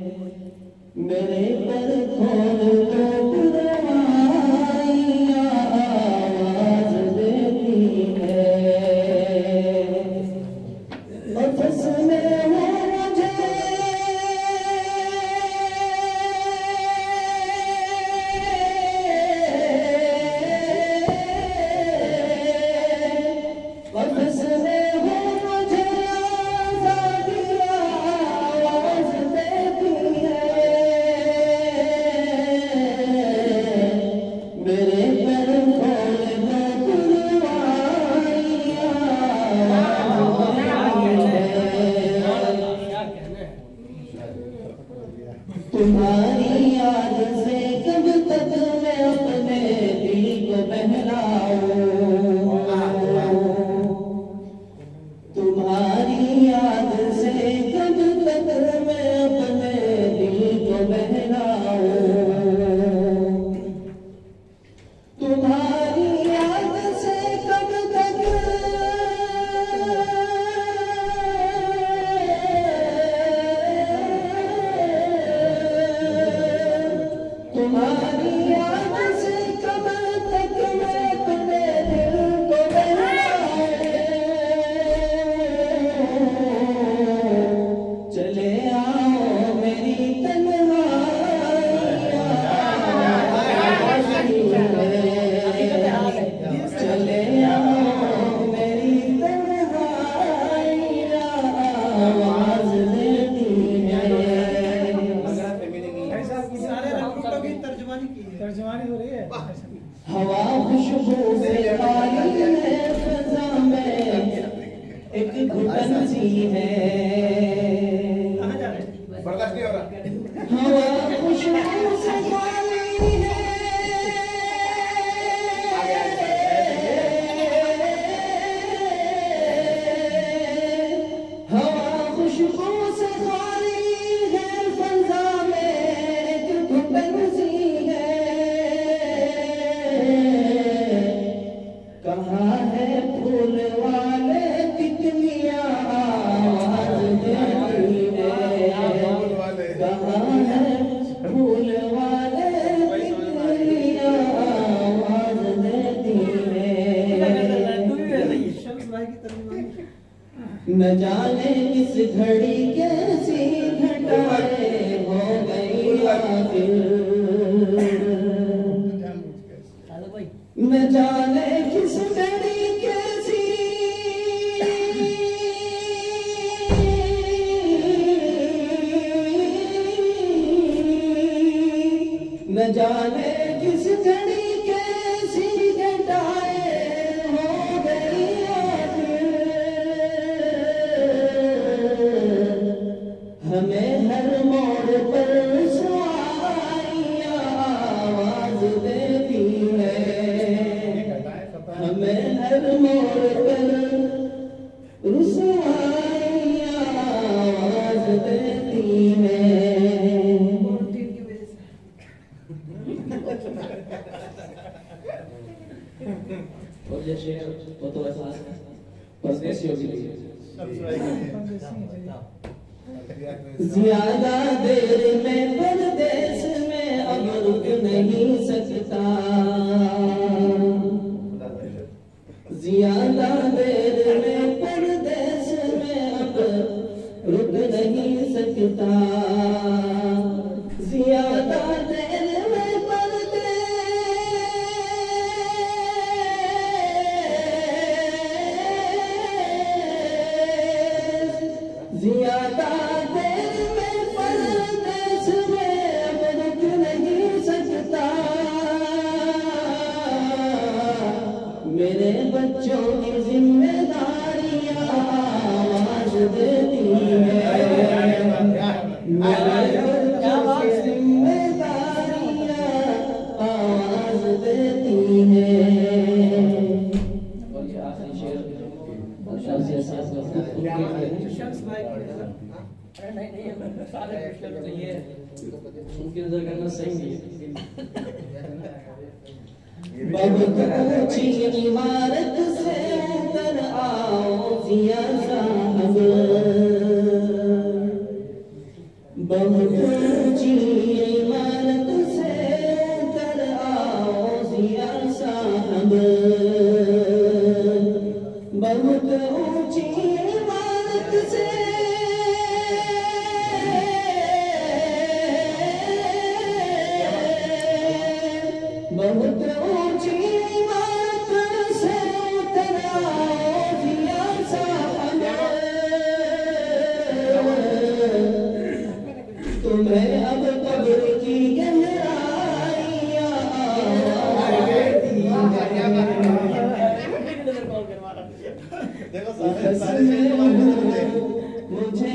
मेरे पर खोल दो पुरवाइयां आवाज देती है और फसले हो मुझे और फसले हो मुझे आजादियां आवाज देती है मेरे पर खोल दो पुरवाइयां तुम्हारी याद से कब तक मैं अपने दिल को बहलाऊं तुम्हारी याद से कब तक मैं अपने दिल को बहलाऊं तुम्हारी याद से कब तक तुम्हारी याद से कब तक मैं अपने दिल को बहलाऊं चले आओ मेरी तन्हाइयां चले आओ मेरी तन्हाइयां आवाज देती है तर्जमानी हो रही है हवा खुशबू से खाली है फजा में एक घुटन सी है बर्दाश्त नहीं हो रहा हवा खुशबू से खाली है हवा खुशबू से खाली है फजा में एक घुटन सी है कहाँ है फूल वाले तितलियां आवाज देती है कहाँ है फूल वाले तितलियां आवाज देती है न जाने किस घड़ी कैसी घटाएं हो गई आखिर न जाने किस घड़ी कैसी न जाने किस घड़ी कैसी घटाएं हो गई आखिर हमें हर मोड़ पर रुसवाइयां आवाज देती है हमें हर मोड़ पर रुसवाइयां आवाज देती है और जैसे वो तो ऐसा परदेसी होगी ज्यादा देर में परदेश में अब रुक नहीं सकता ज्यादा देर में परदेश में अब रुक नहीं सकता ज्यादा देर में ज्यादा देर में परदेश में अब रुक नहीं सकता मेरे बच्चों की जिम्मेदारियां आवाज देती है मेरे बच्चों की जिम्मेदारियां आवाज देती है और ये आखिरी शेर उनकी नजर करना सही नहीं है बहुत ऊंची इमारत से उतर आओ जिया साहब बहुत ऊंची इमारत से उतर आओ जिया साहब, बहुत ऊंची इमारत से बहुत ऊंची इमारत से उतर आओ जिया साहब, तुम्हें अब कब्र की गहराइयां मुझे